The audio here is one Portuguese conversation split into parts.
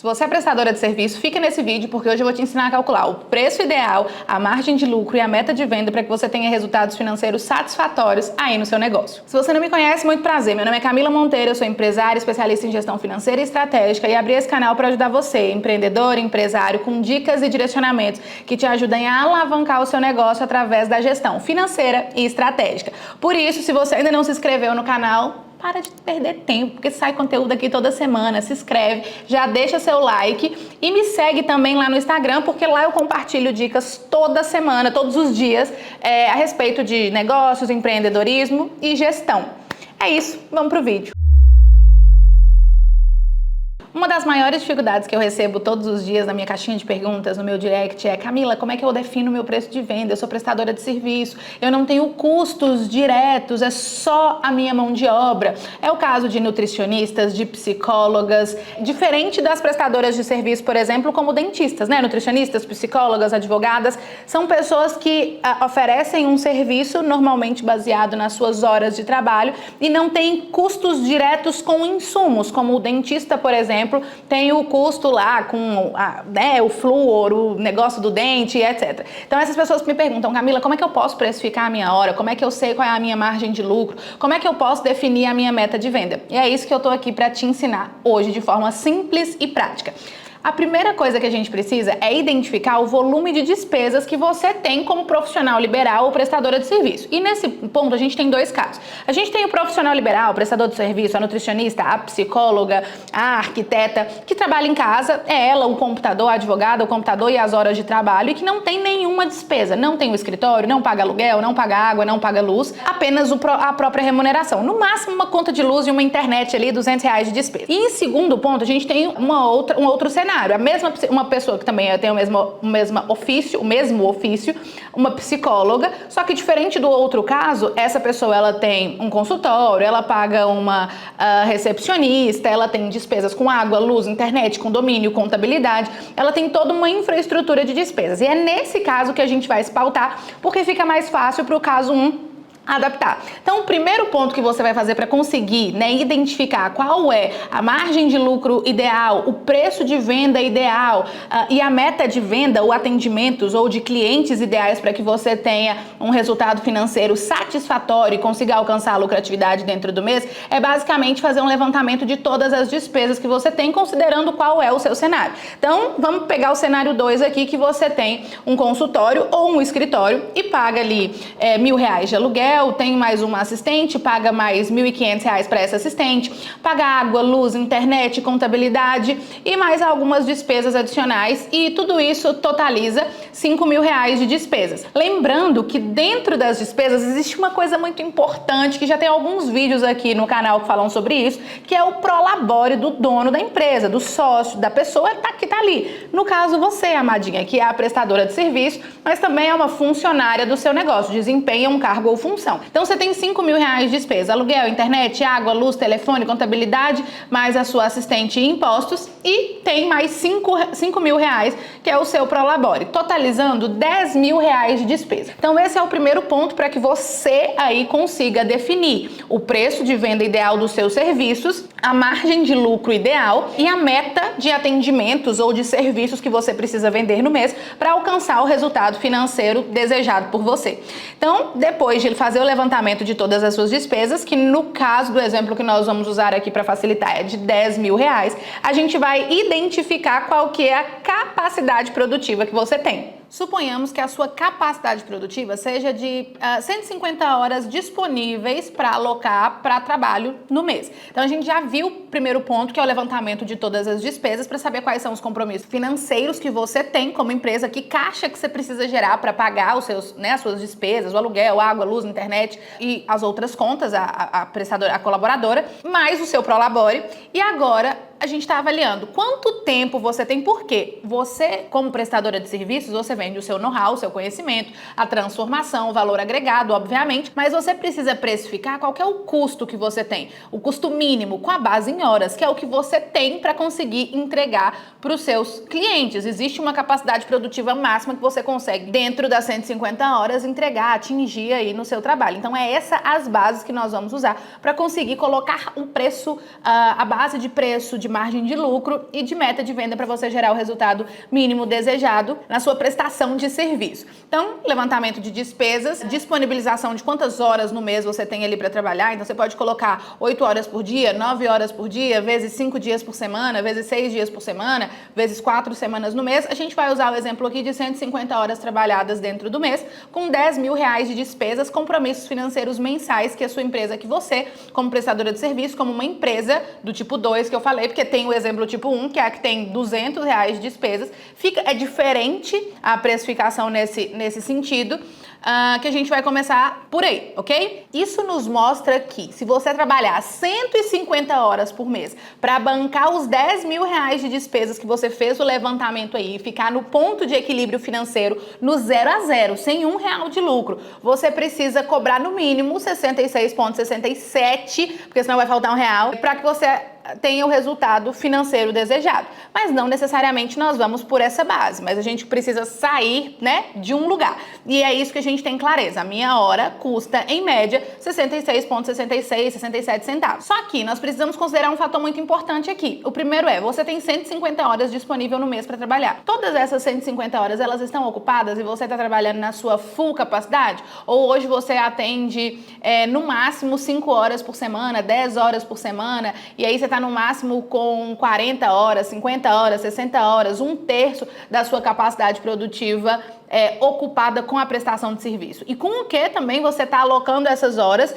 Se você é prestadora de serviço, fica nesse vídeo porque hoje eu vou te ensinar a calcular o preço ideal, a margem de lucro e a meta de venda para que você tenha resultados financeiros satisfatórios aí no seu negócio. Se você não me conhece, muito prazer. Meu nome é Camila Monteiro, eu sou empresária, especialista em gestão financeira e estratégica e abri esse canal para ajudar você, empreendedor, empresário, com dicas e direcionamentos que te ajudem a alavancar o seu negócio através da gestão financeira e estratégica. Por isso, se você ainda não se inscreveu no canal, para de perder tempo, porque sai conteúdo aqui toda semana, se inscreve, já deixa seu like e me segue também lá no Instagram, porque lá eu compartilho dicas toda semana, todos os dias, a respeito de negócios, empreendedorismo e gestão. É isso, vamos pro vídeo. Uma das maiores dificuldades que eu recebo todos os dias na minha caixinha de perguntas, no meu direct, é: Camila, como é que eu defino o meu preço de venda? Eu sou prestadora de serviço, eu não tenho custos diretos, é só a minha mão de obra. É o caso de nutricionistas, de psicólogas, diferente das prestadoras de serviço, por exemplo, como dentistas, né? Nutricionistas, psicólogas, advogadas, são pessoas que oferecem um serviço normalmente baseado nas suas horas de trabalho e não têm custos diretos com insumos, como o dentista, por exemplo, tem o custo lá com o flúor, o negócio do dente, etc. Então essas pessoas que me perguntam: Camila, como é que eu posso precificar a minha hora? Como é que eu sei qual é a minha margem de lucro? Como é que eu posso definir a minha meta de venda? E é isso que eu tô aqui para te ensinar hoje de forma simples e prática. A primeira coisa que a gente precisa é identificar o volume de despesas que você tem como profissional liberal ou prestadora de serviço. E nesse ponto a gente tem dois casos. A gente tem o profissional liberal, o prestador de serviço, a nutricionista, a psicóloga, a arquiteta, que trabalha em casa, é ela, o computador, a advogada, o computador e as horas de trabalho, e que não tem nenhuma despesa. Não tem o escritório, não paga aluguel, não paga água, não paga luz, apenas a própria remuneração. No máximo uma conta de luz e uma internet ali, R$200 de despesa. E em segundo ponto, a gente tem um outro cenário. Uma pessoa que também tem o mesmo ofício, uma psicóloga, só que diferente do outro caso, essa pessoa ela tem um consultório, ela paga uma recepcionista, ela tem despesas com água, luz, internet, condomínio, contabilidade, ela tem toda uma infraestrutura de despesas. E é nesse caso que a gente vai se pautar, porque fica mais fácil para o caso 1 adaptar. Então, o primeiro ponto que você vai fazer para conseguir, identificar qual é a margem de lucro ideal, o preço de venda ideal e a meta de venda ou atendimentos ou de clientes ideais para que você tenha um resultado financeiro satisfatório e consiga alcançar a lucratividade dentro do mês, é basicamente fazer um levantamento de todas as despesas que você tem, considerando qual é o seu cenário. Então, vamos pegar o cenário 2 aqui, que você tem um consultório ou um escritório e paga ali R$1.000 de aluguel, tem mais uma assistente, paga mais R$1.500 para essa assistente, paga água, luz, internet, contabilidade e mais algumas despesas adicionais, e tudo isso totaliza R$5.000 de despesas. Lembrando que dentro das despesas existe uma coisa muito importante, que já tem alguns vídeos aqui no canal que falam sobre isso, que é o prolabore do dono da empresa, do sócio, da pessoa que tá ali. No caso, você, amadinha, que é a prestadora de serviço, mas também é uma funcionária do seu negócio, desempenha um cargo ou função. Então você tem R$5.000 de despesa: aluguel, internet, água, luz, telefone, contabilidade, mais a sua assistente e impostos, e tem mais R$5.000 que é o seu prolabore, totalizando R$10.000 de despesa. Então esse é o primeiro ponto para que você aí consiga definir o preço de venda ideal dos seus serviços, a margem de lucro ideal e a meta de atendimentos ou de serviços que você precisa vender no mês para alcançar o resultado financeiro desejado por você. Então, depois de fazer o levantamento de todas as suas despesas, que no caso do exemplo que nós vamos usar aqui para facilitar é de R$10.000, a gente vai identificar qual que é a capacidade produtiva que você tem. Suponhamos que a sua capacidade produtiva seja de 150 horas disponíveis para alocar para trabalho no mês. Então a gente já viu o primeiro ponto, que é o levantamento de todas as despesas, para saber quais são os compromissos financeiros que você tem como empresa, que caixa que você precisa gerar para pagar os seus, as suas despesas, o aluguel, água, luz, internet e as outras contas, a prestadora, a colaboradora, mais o seu prolabore. E agora a gente está avaliando quanto tempo você tem, porque você, como prestadora de serviços, você vende o seu know-how, o seu conhecimento, a transformação, o valor agregado, obviamente, mas você precisa precificar qual que é o custo que você tem, o custo mínimo com a base em horas, que é o que você tem para conseguir entregar para os seus clientes. Existe uma capacidade produtiva máxima que você consegue, dentro das 150 horas, entregar, atingir aí no seu trabalho. Então, é essa as bases que nós vamos usar para conseguir colocar um preço, a base de preço, de margem de lucro e de meta de venda para você gerar o resultado mínimo desejado na sua prestação de serviço. Então, levantamento de despesas, disponibilização de quantas horas no mês você tem ali para trabalhar. Então, você pode colocar 8 horas por dia, 9 horas por dia, vezes 5 dias por semana, vezes 6 dias por semana, vezes 4 semanas no mês. A gente vai usar o exemplo aqui de 150 horas trabalhadas dentro do mês, com 10 mil reais de despesas, compromissos financeiros mensais que a sua empresa, que você, como prestadora de serviço, como uma empresa do tipo 2 que eu falei, porque tem o exemplo tipo 1, que é a que tem 200 reais de despesas, é diferente a precificação nesse sentido, que a gente vai começar por aí, ok? Isso nos mostra que se você trabalhar 150 horas por mês para bancar os 10 mil reais de despesas que você fez o levantamento aí e ficar no ponto de equilíbrio financeiro no 0 a 0, sem R$1 de lucro, você precisa cobrar no mínimo 66,67, porque senão vai faltar R$1, para que você tenha o resultado financeiro desejado. Mas não necessariamente nós vamos por essa base, mas a gente precisa sair, né, de um lugar. E é isso que a gente tem clareza. A minha hora custa, em média, 66,66, 67 centavos. Só que nós precisamos considerar um fator muito importante aqui. O primeiro é, você tem 150 horas disponível no mês para trabalhar. Todas essas 150 horas, elas estão ocupadas e você está trabalhando na sua full capacidade? Ou hoje você atende, no máximo, 5 horas por semana, 10 horas por semana, e aí você está no máximo com 40 horas, 50 horas, 60 horas, 1/3 da sua capacidade produtiva ocupada com a prestação de serviço. E com o que também você está alocando essas horas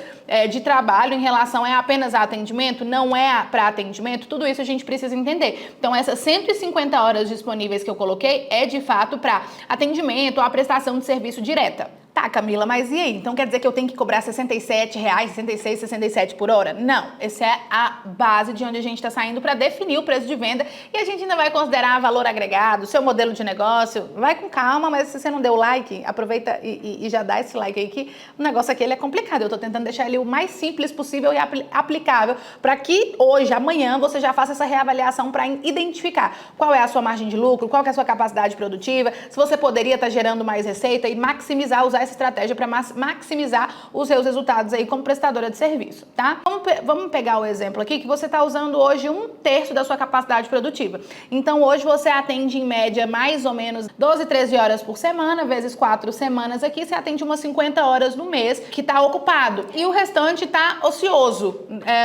de trabalho em relação apenas a atendimento, não é para atendimento, tudo isso a gente precisa entender. Então, essas 150 horas disponíveis que eu coloquei é de fato para atendimento ou a prestação de serviço direta. Tá, Camila, mas e aí? Então quer dizer que eu tenho que cobrar R$67, 66, 67 por hora? Não, essa é a base de onde a gente está saindo para definir o preço de venda e a gente ainda vai considerar valor agregado, seu modelo de negócio. Vai com calma, mas se você não deu like, aproveita e já dá esse like aí, que o negócio aqui ele é complicado. Eu tô tentando deixar ele o mais simples possível e aplicável para que hoje, amanhã, você já faça essa reavaliação para identificar qual é a sua margem de lucro, qual que é a sua capacidade produtiva, se você poderia estar gerando mais receita e maximizar, usar essa estratégia para maximizar os seus resultados aí como prestadora de serviço, tá? Vamos pegar o exemplo aqui que você está usando hoje 1/3 da sua capacidade produtiva. Então hoje você atende em média mais ou menos 12, 13 horas por semana, vezes 4 semanas aqui, você atende umas 50 horas no mês que está ocupado e o restante está ocioso.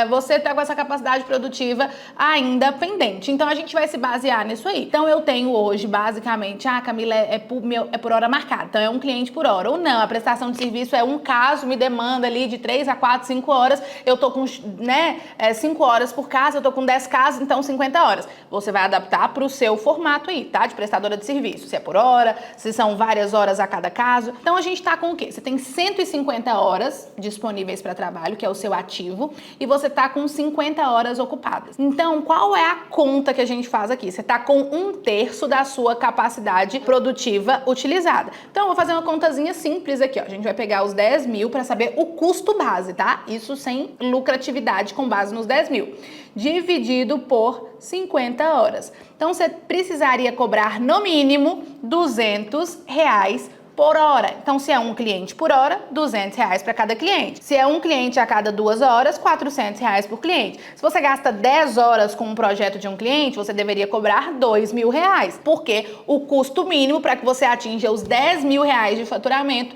Você está com essa capacidade produtiva ainda pendente. Então a gente vai se basear nisso aí. Então eu tenho hoje basicamente, Camila, é por hora marcada, então é um cliente por hora, ou não, a prestação de serviço é um caso, me demanda ali de 3 a 4, 5 horas, eu tô com 5 horas por caso, eu tô com 10 casos, então 50 horas. Você vai adaptar para o seu formato aí, tá? De prestadora de serviço, se é por hora, se são várias horas a cada caso. Então a gente tá com o quê? Você tem 150 horas disponíveis para trabalho, que é o seu ativo, e você tá com 50 horas ocupadas. Então, qual é a conta que a gente faz aqui? Você tá com 1/3 da sua capacidade produtiva utilizada. Então, eu vou fazer uma contazinha simples aqui, ó. A gente vai pegar os 10 mil para saber o custo base, tá? Isso sem lucratividade com base nos 10 mil. Dividido por 50 horas. Então, você precisaria cobrar no mínimo R$200 por hora. Então, se é um cliente por hora, R$200 para cada cliente. Se é um cliente a cada 2 horas, R$400 por cliente. Se você gasta 10 horas com um projeto de um cliente, você deveria cobrar R$2.000, porque o custo mínimo para que você atinja os R$10.000 de faturamento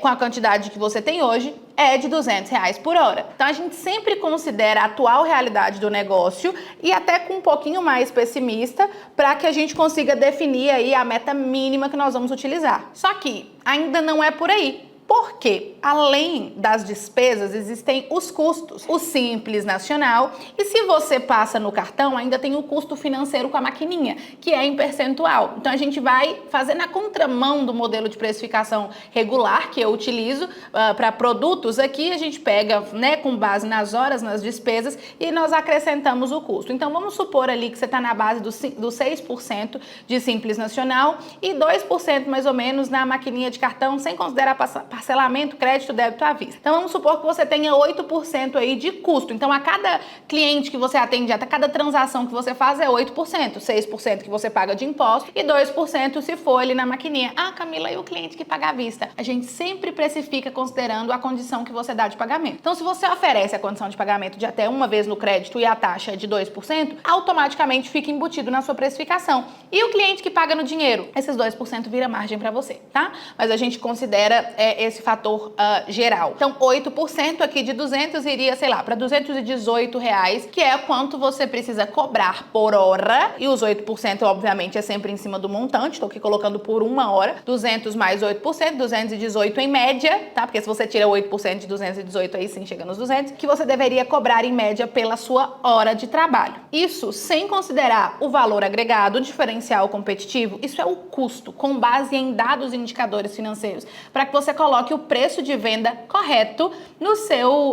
com a quantidade que você tem hoje é de R$200 por hora. Então a gente sempre considera a atual realidade do negócio e até com um pouquinho mais pessimista para que a gente consiga definir aí a meta mínima que nós vamos utilizar. Só que ainda não é por aí. Porque, além das despesas, existem os custos. O Simples Nacional, e se você passa no cartão, ainda tem o custo financeiro com a maquininha, que é em percentual. Então, a gente vai fazer na contramão do modelo de precificação regular que eu utilizo para produtos. Aqui a gente pega, né, com base nas horas, nas despesas, e nós acrescentamos o custo. Então, vamos supor ali que você está na base do 6% de Simples Nacional e 2% mais ou menos na maquininha de cartão, sem considerar parcelamento, crédito, débito à vista. Então, vamos supor que você tenha 8% aí de custo. Então, a cada cliente que você atende, a cada transação que você faz é 8%, 6% que você paga de imposto e 2% se for ali na maquininha. Ah, Camila, e o cliente que paga à vista? A gente sempre precifica considerando a condição que você dá de pagamento. Então, se você oferece a condição de pagamento de até uma vez no crédito e a taxa é de 2%, automaticamente fica embutido na sua precificação. E o cliente que paga no dinheiro? Esses 2% vira margem para você, tá? Mas a gente considera esse fator geral. Então, 8% aqui de 200 iria, sei lá, para R$218, que é quanto você precisa cobrar por hora. E os 8%, obviamente, é sempre em cima do montante. Estou aqui colocando por uma hora. 200 mais 8%, 218 em média, tá? Porque se você tira 8% de 218, aí sim chega nos 200, que você deveria cobrar em média pela sua hora de trabalho. Isso sem considerar o valor agregado, o diferencial competitivo, isso é o custo, com base em dados e indicadores financeiros, para que você coloque o preço de venda correto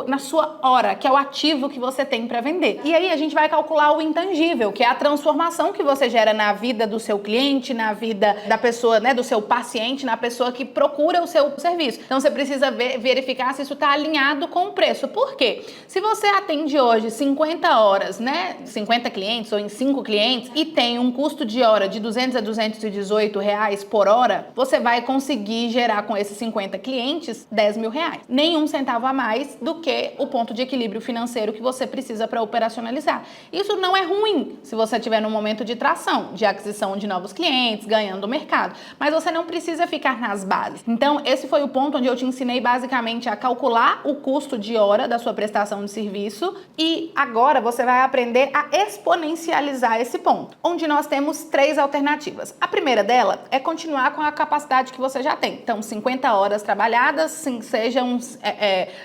na sua hora, que é o ativo que você tem para vender. E aí a gente vai calcular o intangível, que é a transformação que você gera na vida do seu cliente, na vida da pessoa, né, do seu paciente, na pessoa que procura o seu serviço. Então você precisa verificar se isso está alinhado com o preço. Por quê? Se você atende hoje 50 horas, né, 50 clientes ou em 5 clientes e tem um custo de hora de 200 a 218 reais por hora, você vai conseguir gerar com esses 50 clientes 10 mil reais. Nenhum centavo a mais do que o ponto de equilíbrio financeiro que você precisa para operacionalizar. Isso não é ruim se você estiver num momento de tração, de aquisição de novos clientes, ganhando o mercado, mas você não precisa ficar nas bases. Então, esse foi o ponto onde eu te ensinei basicamente a calcular o custo de hora da sua prestação de serviço e agora você vai aprender a exponencializar esse ponto, onde nós temos 3 alternativas. A primeira dela é continuar com a capacidade que você já tem. Então, 50 horas trabalhadas, sejam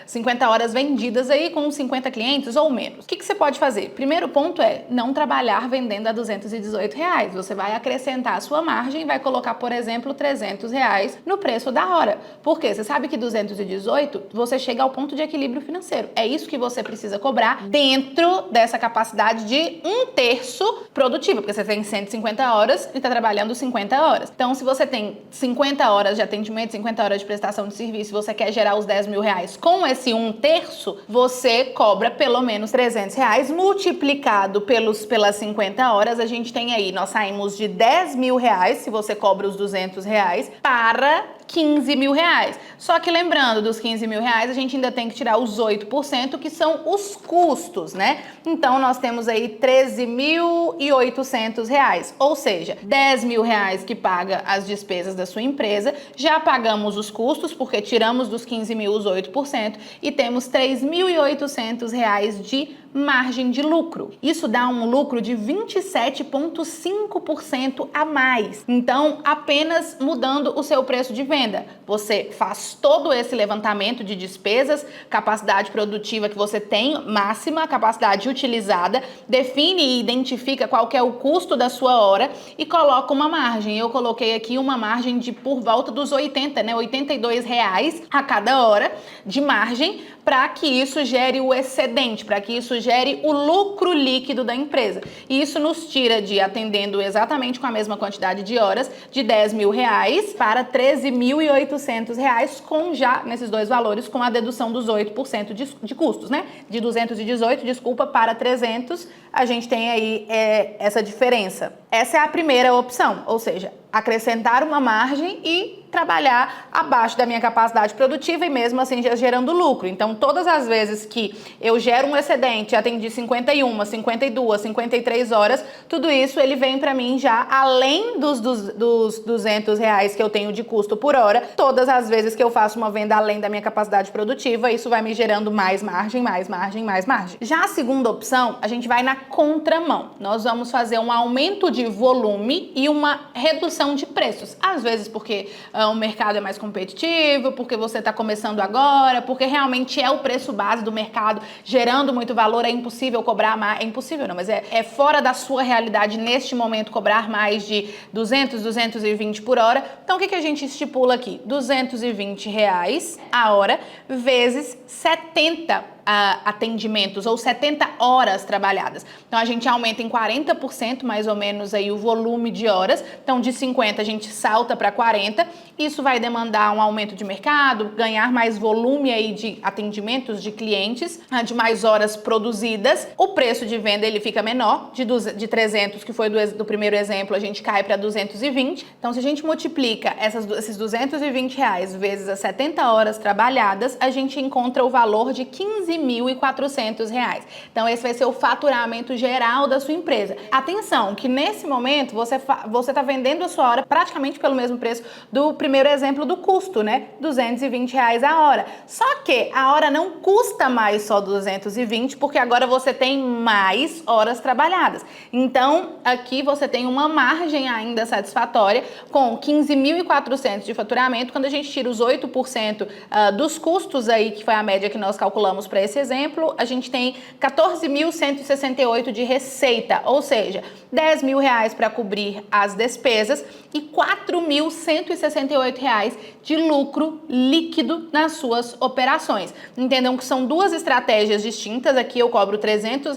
50 horas vendidas aí com 50 clientes ou menos. O que você pode fazer? Primeiro ponto é não trabalhar vendendo a R$218. Você vai acrescentar a sua margem e vai colocar, por exemplo, R$300 no preço da hora. Por quê? Você sabe que 218 você chega ao ponto de equilíbrio financeiro. É isso que você precisa cobrar dentro dessa capacidade de 1/3 produtiva, porque você tem 150 horas e está trabalhando 50 horas. Então, se você tem 50 horas de atendimento, 50 horas de prestação de serviço, e você quer gerar os 10 mil reais com esse 1/3, você cobra pelo menos R$300 multiplicado pelas 50 horas. A gente tem aí, nós saímos de 10 mil reais, se você cobra os R$200, para 15 mil reais. Só que lembrando, dos 15 mil reais, a gente ainda tem que tirar os 8%, que são os custos, né? Então, nós temos aí 13.800 reais. Ou seja, 10 mil reais que paga as despesas da sua empresa, já pagamos os custos, porque tiramos dos 15 mil os 8%, e temos 3.800 reais de margem de lucro. Isso dá um lucro de 27,5% a mais. Então, apenas mudando o seu preço de venda, você faz todo esse levantamento de despesas, capacidade produtiva que você tem, máxima, capacidade utilizada, define e identifica qual que é o custo da sua hora e coloca uma margem. Eu coloquei aqui uma margem de por volta dos 80, né, R$82 a cada hora de margem, para que isso gere o excedente, para que isso gere o lucro líquido da empresa. E isso nos tira de, atendendo exatamente com a mesma quantidade de horas, de 10 mil reais para 13.800 reais, com já, nesses dois valores, com a dedução dos 8% de custos, né? De 218, desculpa, para 300, a gente tem aí essa diferença. Essa é a primeira opção, ou seja, acrescentar uma margem e trabalhar abaixo da minha capacidade produtiva e mesmo assim gerando lucro. Então, todas as vezes que eu gero um excedente, atendi 51, 52, 53 horas, tudo isso ele vem para mim já além dos 200 reais que eu tenho de custo por hora. Todas as vezes que eu faço uma venda além da minha capacidade produtiva, isso vai me gerando mais margem, mais margem, mais margem. Já a segunda opção, a gente vai na contramão. Nós vamos fazer um aumento de volume e uma redução redução de preços. Às vezes porque o mercado é mais competitivo, porque você está começando agora, porque realmente é o preço base do mercado gerando muito valor, é impossível cobrar mais, é impossível não, mas é fora da sua realidade neste momento cobrar mais de 200, 220 por hora. Então o que a gente estipula aqui? R$220 a hora vezes 70 atendimentos ou 70 horas trabalhadas. Então a gente aumenta em 40% mais ou menos aí o volume de horas. Então de 50 a gente salta para 40. Isso vai demandar um aumento de mercado, ganhar mais volume aí de atendimentos de clientes, de mais horas produzidas. O preço de venda ele fica menor, de 300 que foi do primeiro exemplo, a gente cai para 220. Então se a gente multiplica esses R$220 vezes as 70 horas trabalhadas, a gente encontra o valor de R$15.400. Então esse vai ser o faturamento geral da sua empresa. Atenção, que nesse momento você está vendendo a sua hora praticamente pelo mesmo preço do primeiro exemplo do custo, né? R$220 a hora. Só que a hora não custa mais só 220, porque agora você tem mais horas trabalhadas. Então aqui você tem uma margem ainda satisfatória com 15.400 de faturamento. Quando a gente tira os 8% dos custos aí, que foi a média que nós calculamos para esse exemplo, a gente tem 14.168 de receita, ou seja, R$10.000 para cobrir as despesas e R$4.168 de lucro líquido nas suas operações. Entendam que são duas estratégias distintas. Aqui eu cobro R$300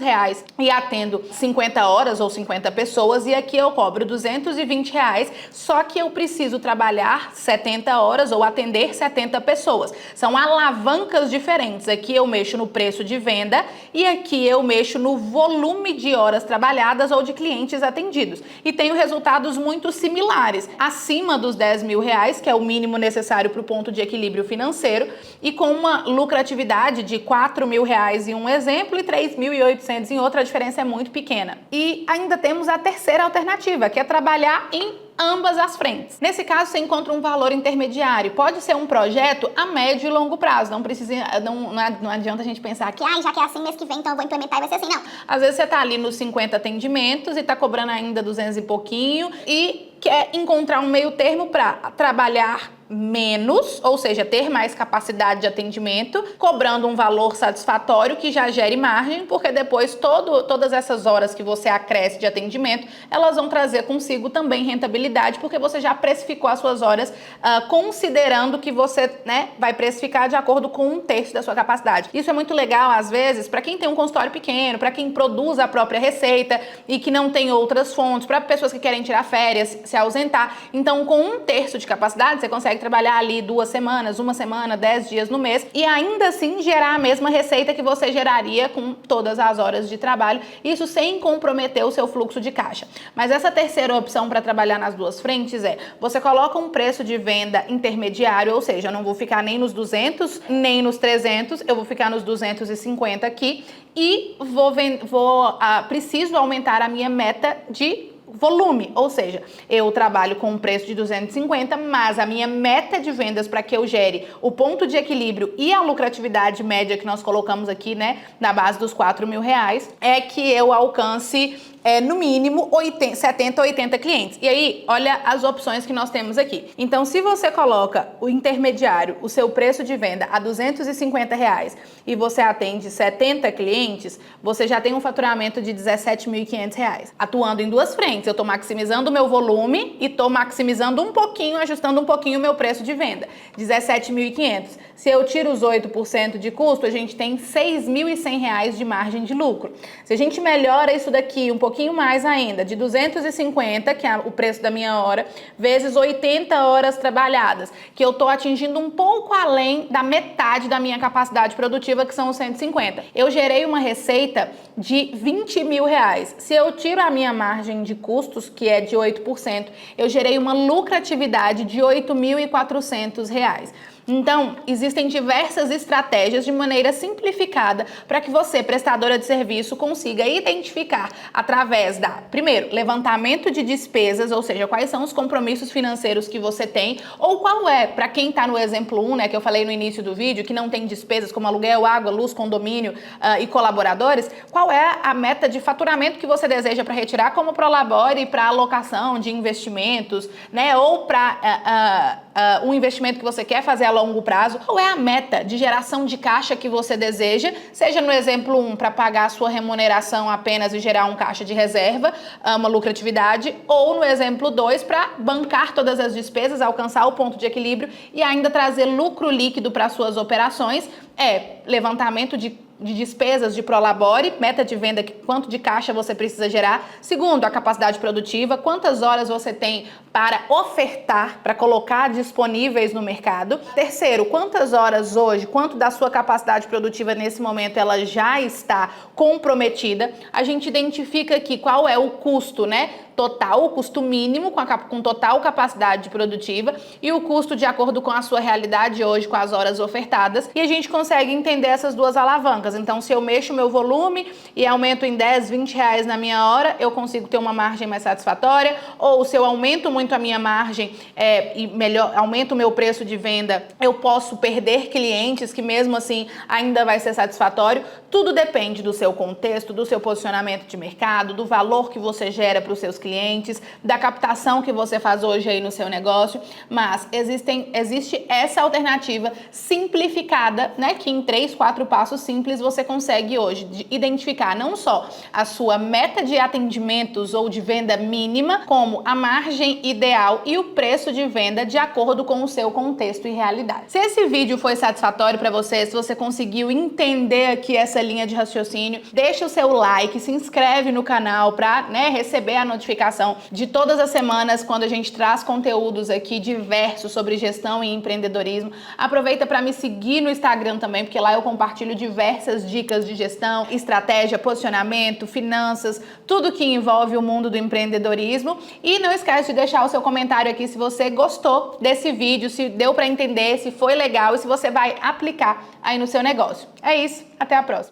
e atendo 50 horas ou 50 pessoas, e aqui eu cobro R$220, só que eu preciso trabalhar 70 horas ou atender 70 pessoas. São alavancas diferentes. Aqui eu mexo no preço de venda e aqui eu mexo no volume de horas trabalhadas ou de clientes atendidos. E tenho resultados muito similares, acima dos R$10.000, que é o mínimo necessário para o ponto de equilíbrio financeiro, e com uma lucratividade de R$4.000 em um exemplo e 3.800 em outro. A diferença é muito pequena. E ainda temos a terceira alternativa, que é trabalhar em ambas as frentes. Nesse caso, você encontra um valor intermediário. Pode ser um projeto a médio e longo prazo. Não precisa, não adianta a gente pensar que já que é assim mês que vem, então eu vou implementar e vai ser assim, não. Às vezes você tá ali nos 50 atendimentos e tá cobrando ainda 200 e pouquinho e quer encontrar um meio termo para trabalhar menos, ou seja, ter mais capacidade de atendimento, cobrando um valor satisfatório que já gere margem, porque depois todas essas horas que você acresce de atendimento, elas vão trazer consigo também rentabilidade, porque você já precificou as suas horas, considerando que você, né, vai precificar de acordo com 1/3 da sua capacidade. Isso é muito legal, às vezes, para quem tem um consultório pequeno, para quem produz a própria receita e que não tem outras fontes, para pessoas que querem tirar férias, se ausentar. Então, com 1/3 de capacidade, você consegue trabalhar ali 2 semanas, 1 semana, 10 dias no mês e ainda assim gerar a mesma receita que você geraria com todas as horas de trabalho, isso sem comprometer o seu fluxo de caixa. Mas essa terceira opção para trabalhar nas duas frentes é, você coloca um preço de venda intermediário, ou seja, eu não vou ficar nem nos 200, nem nos 300, eu vou ficar nos 250 aqui e preciso aumentar a minha meta de volume, ou seja, eu trabalho com um preço de 250, mas a minha meta de vendas para que eu gere o ponto de equilíbrio e a lucratividade média que nós colocamos aqui, né, na base dos R$4.000, é que eu alcance no mínimo 70, 80 clientes. E aí, olha as opções que nós temos aqui. Então, se você coloca o intermediário, o seu preço de venda a R$250 e você atende 70 clientes, você já tem um faturamento de R$17.500. Atuando em duas frentes, eu estou maximizando o meu volume e estou maximizando um pouquinho, ajustando um pouquinho o meu preço de venda. R$17.500. Se eu tiro os 8% de custo, a gente tem R$6.100 de margem de lucro. Se a gente melhora isso daqui um pouquinho mais ainda, de 250, que é o preço da minha hora, vezes 80 horas trabalhadas, que eu estou atingindo um pouco além da metade da minha capacidade produtiva, que são os 150. Eu gerei uma receita de R$20.000. Se eu tiro a minha margem de custos, que é de 8%, eu gerei uma lucratividade de R$8.400. Então, existem diversas estratégias de maneira simplificada para que você, prestadora de serviço, consiga identificar através primeiro, levantamento de despesas, ou seja, quais são os compromissos financeiros que você tem, ou qual é, para quem está no exemplo 1, né, que eu falei no início do vídeo, que não tem despesas como aluguel, água, luz, condomínio e colaboradores, qual é a meta de faturamento que você deseja para retirar como prolabore para alocação de investimentos, né, ou para um investimento que você quer fazer a longo prazo, qual é a meta de geração de caixa que você deseja, seja no exemplo 1 para pagar a sua remuneração apenas e gerar um caixa de reserva, uma lucratividade, ou no exemplo 2 para bancar todas as despesas, alcançar o ponto de equilíbrio e ainda trazer lucro líquido para suas operações, levantamento de despesas de prolabore, meta de venda, quanto de caixa você precisa gerar. Segundo, a capacidade produtiva, quantas horas você tem para ofertar, para colocar disponíveis no mercado. Terceiro, quantas horas hoje, quanto da sua capacidade produtiva nesse momento ela já está comprometida. A gente identifica aqui qual é o custo, né? Total, o custo mínimo com total capacidade produtiva e o custo de acordo com a sua realidade hoje, com as horas ofertadas, e a gente consegue entender essas duas alavancas. Então, se eu mexo o meu volume e aumento em 10, 20 reais na minha hora, eu consigo ter uma margem mais satisfatória, ou se eu aumento muito a minha margem e aumento o meu preço de venda, eu posso perder clientes que mesmo assim ainda vai ser satisfatório. Tudo depende do seu contexto, do seu posicionamento de mercado, do valor que você gera para os seus clientes, da captação que você faz hoje aí no seu negócio, mas existe essa alternativa simplificada, né, que em 3, 4 passos simples você consegue hoje identificar não só a sua meta de atendimentos ou de venda mínima, como a margem ideal e o preço de venda de acordo com o seu contexto e realidade. Se esse vídeo foi satisfatório para você, se você conseguiu entender aqui essa linha de raciocínio, deixa o seu like, se inscreve no canal para, né, receber a notificação de todas as semanas quando a gente traz conteúdos aqui diversos sobre gestão e empreendedorismo. Aproveita para me seguir no Instagram também, porque lá eu compartilho diversas dicas de gestão, estratégia, posicionamento, finanças, tudo que envolve o mundo do empreendedorismo. E não esquece de deixar o seu comentário aqui se você gostou desse vídeo, se deu para entender, se foi legal e se você vai aplicar aí no seu negócio. É isso, até a próxima.